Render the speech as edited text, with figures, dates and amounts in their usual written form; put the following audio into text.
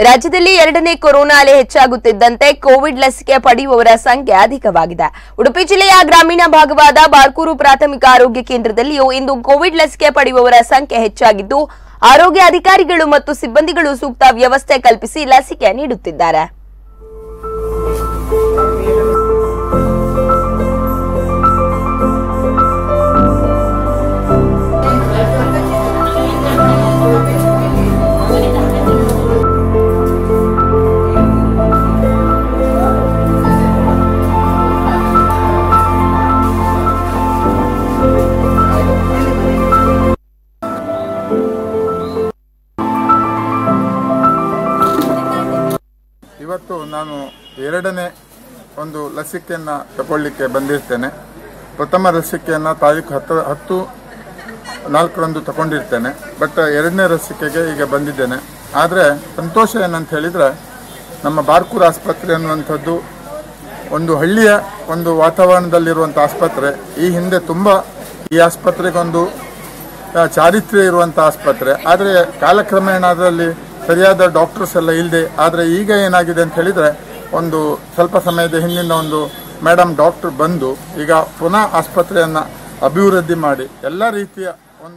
ರಾಜ್ಯದಲ್ಲಿ ಎರಡನೇ ಕೊರೋನಾ ಅಲೆ ಹೆಚ್ಚಾಗುತ್ತಿದ್ದಂತೆ ಕೋವಿಡ್ ಲಸಿಕೆ ಪಡೆಯುವವರ ಸಂಖ್ಯೆ ಅಧಿಕವಾಗಿದೆ. ಉಡುಪಿ ಜಿಲ್ಲೆಯ ಗ್ರಾಮೀಣ ಭಾಗವಾದ ಬಾರ್ಕೂರು ಪ್ರಾಥಮಿಕ ಆರೋಗ್ಯ ಕೇಂದ್ರದಲ್ಲಿಯೂ ಇಂದು ಕೋವಿಡ್ ಲಸಿಕೆ ಪಡೆಯುವವರ ಸಂಖ್ಯೆ ಹೆಚ್ಚಾಗಿದ್ದು, ಆರೋಗ್ಯ ಅಧಿಕಾರಿಗಳು ಮತ್ತು ಸಿಬ್ಬಂದಿಗಳು ಸೂಕ್ತ ವ್ಯವಸ್ಥೆ ಕಲ್ಪಿಸಿ ಲಸಿಕೆ ನೀಡುತ್ತಿದ್ದಾರೆ. ಇವತ್ತು ನಾನು ಎರಡನೇ ಒಂದು ಲಸಿಕೆಯನ್ನು ತಗೊಳ್ಳಿಕ್ಕೆ ಬಂದಿರ್ತೇನೆ. ಪ್ರಥಮ ಲಸಿಕೆಯನ್ನು ತಾರೀಕು 10/4 ತಗೊಂಡಿರ್ತೇನೆ. ಬಟ್ ಎರಡನೇ ಲಸಿಕೆಗೆ ಈಗ ಬಂದಿದ್ದೇನೆ. ಆದರೆ ಸಂತೋಷ ಏನಂತ ಹೇಳಿದರೆ, ನಮ್ಮ ಬಾರ್ಕೂರು ಆಸ್ಪತ್ರೆ ಅನ್ನುವಂಥದ್ದು ಒಂದು ಹಳ್ಳಿಯ ಒಂದು ವಾತಾವರಣದಲ್ಲಿರುವಂಥ ಆಸ್ಪತ್ರೆ. ಈ ಹಿಂದೆ ತುಂಬ ಈ ಆಸ್ಪತ್ರೆಗೊಂದು ಚಾರಿತ್ರ್ಯ ಇರುವಂಥ ಆಸ್ಪತ್ರೆ. ಆದರೆ ಕಾಲಕ್ರಮೇಣ ಅದರಲ್ಲಿ ಸರಿಯಾದ ಡಾಕ್ಟರ್ಸ್ ಎಲ್ಲ ಇಲ್ಲದೆ, ಆದರೆ ಈಗ ಏನಾಗಿದೆ ಅಂತ ಹೇಳಿದರೆ, ಒಂದು ಸ್ವಲ್ಪ ಸಮಯದ ಹಿಂದಿನ ಒಂದು ಮೇಡಮ್ ಡಾಕ್ಟರ್ ಬಂದು ಈಗ ಪುನಃ ಆಸ್ಪತ್ರೆಯನ್ನು ಅಭಿವೃದ್ಧಿ ಮಾಡಿ ಎಲ್ಲ ರೀತಿಯ